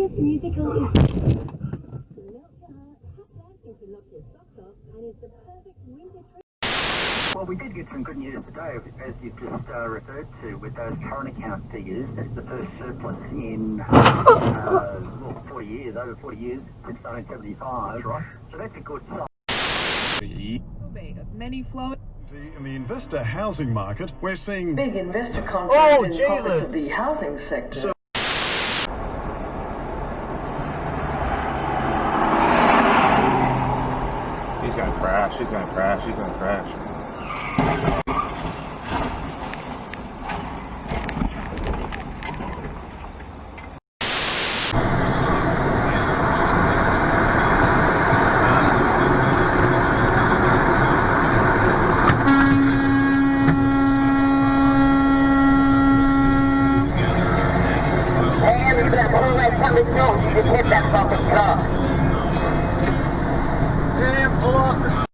this musical is to melt your heart, tap dancing to knock your socks off, and is the perfect winter treat. Well, we did get some good news today, as you've just referred to, with those current account figures. That's the first surplus in 40 years, over 40 years, since 1975. Right. So that's a good sign. Of many flowing. In the investor housing market, we're seeing big investor confidence in Jesus! profits of the housing sector. He's gonna crash, he's gonna crash, he's gonna crash. You just hit that fucking car. Damn, pull off the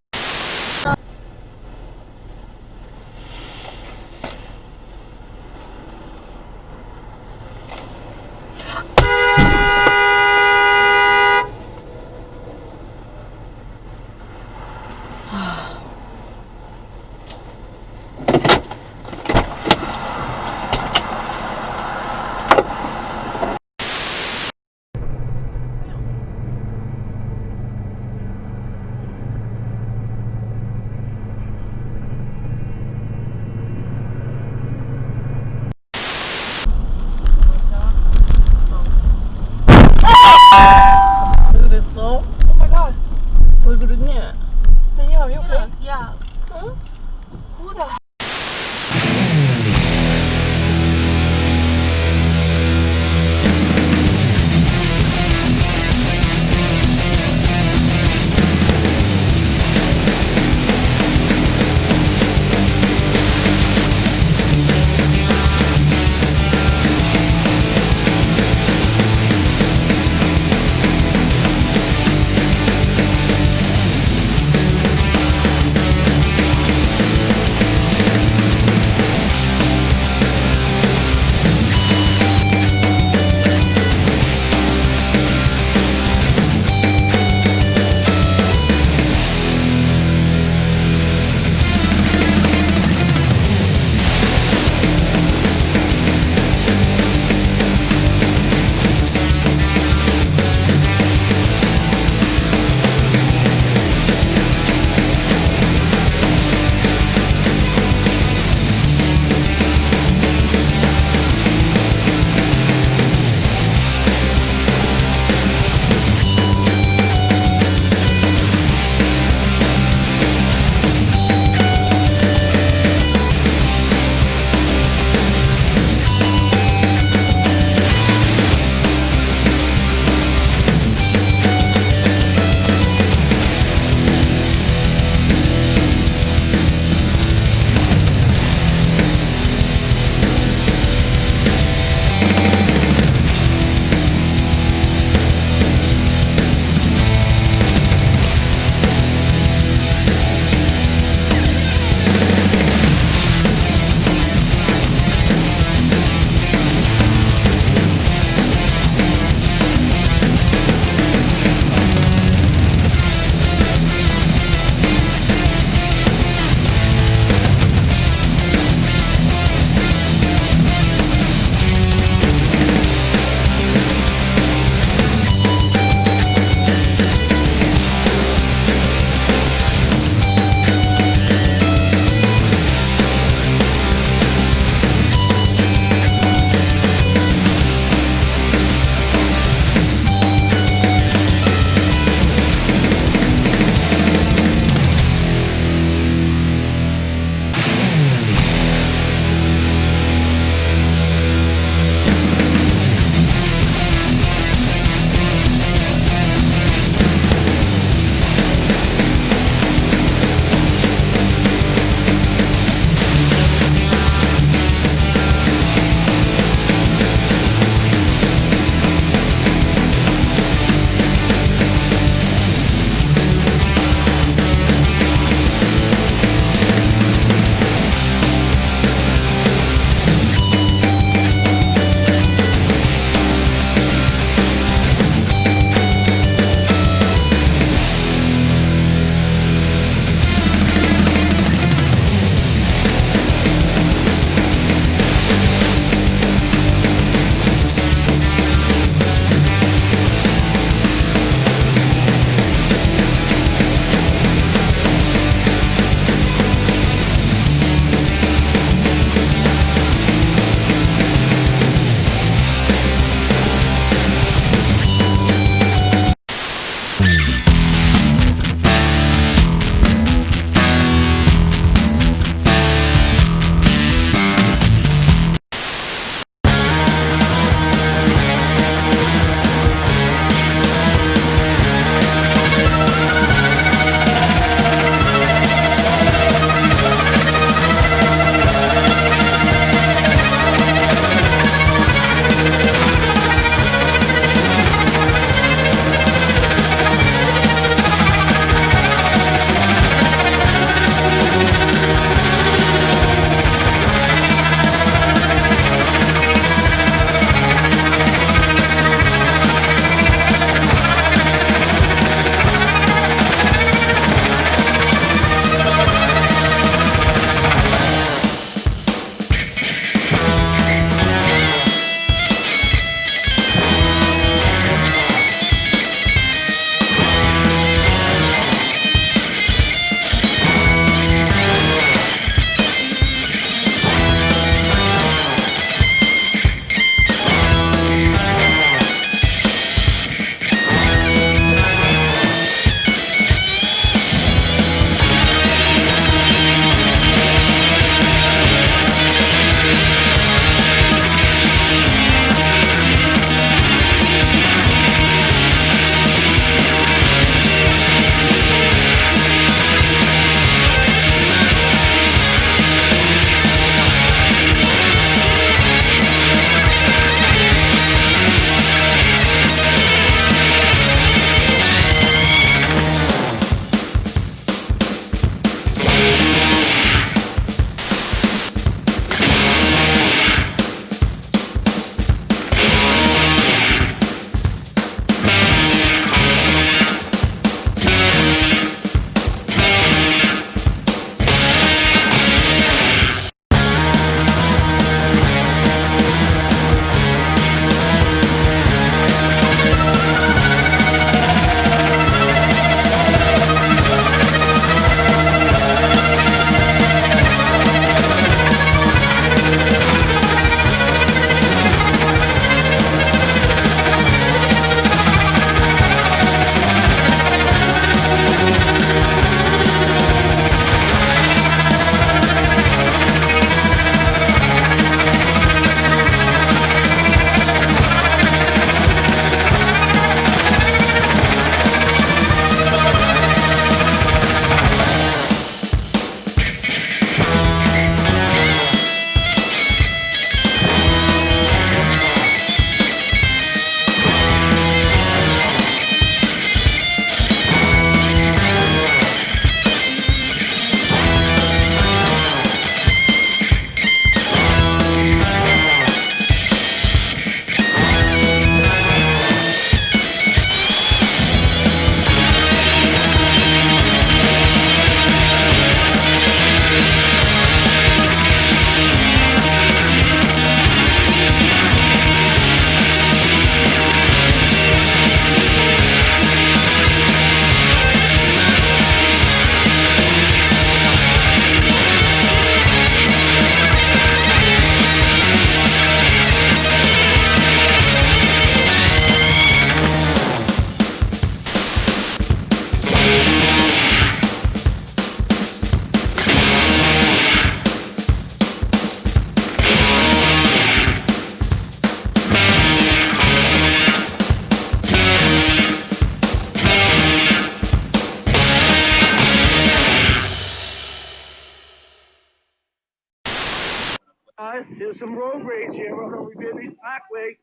was some road rage here out on Revere Beach Parkway.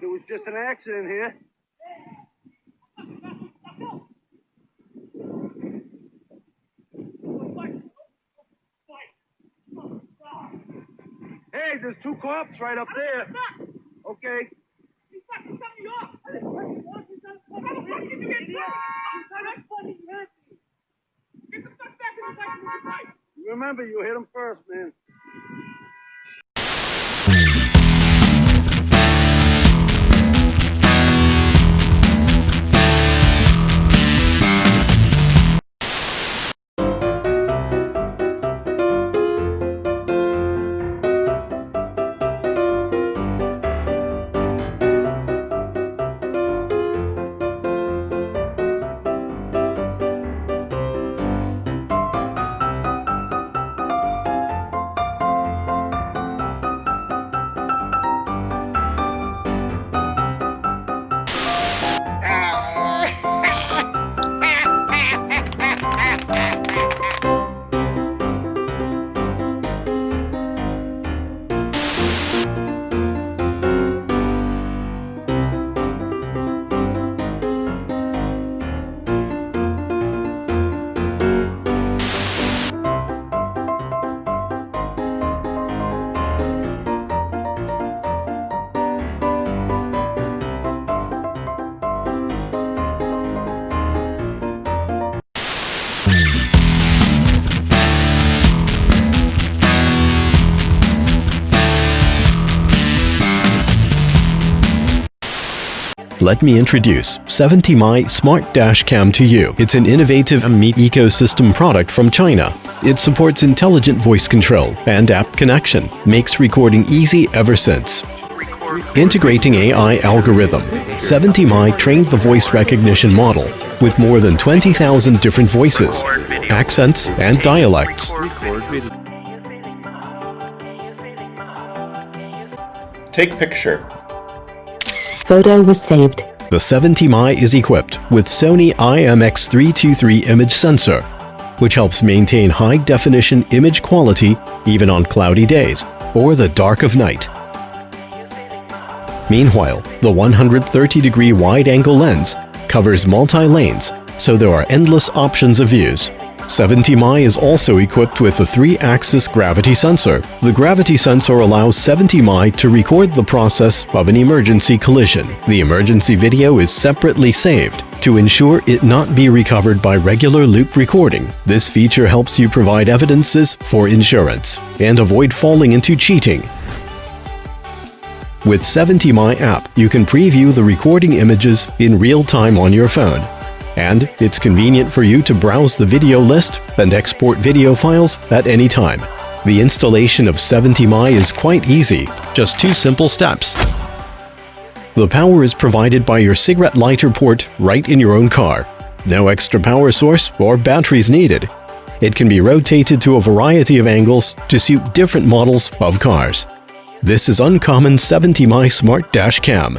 There was just an accident here. Hey, there's two cops right up there. Okay. Remember, you hit him first, man. Let me introduce 70My Smart Dash Cam to you. It's an innovative meat ecosystem product from China. It supports intelligent voice control and app connection, makes recording easy ever since. Integrating AI algorithm, 70My trained the voice recognition model with more than 20,000 different voices, accents, and dialects. Take picture. Photo was saved. The 70My is equipped with Sony IMX323 image sensor, which helps maintain high-definition image quality even on cloudy days or the dark of night. Meanwhile, the 130-degree wide-angle lens covers multi-lanes, so there are endless options of views. 70My is also equipped with a 3-axis gravity sensor. The gravity sensor allows 70My to record the process of an emergency collision. The emergency video is separately saved to ensure it not be recovered by regular loop recording. This feature helps you provide evidences for insurance and avoid falling into cheating. With 70My app, you can preview the recording images in real time on your phone. And it's convenient for you to browse the video list and export video files at any time. The installation of 70My is quite easy, just 2 simple steps. The power is provided by your cigarette lighter port right in your own car. No extra power source or batteries needed. It can be rotated to a variety of angles to suit different models of cars. This is Uncommon 70My Smart Dash Cam.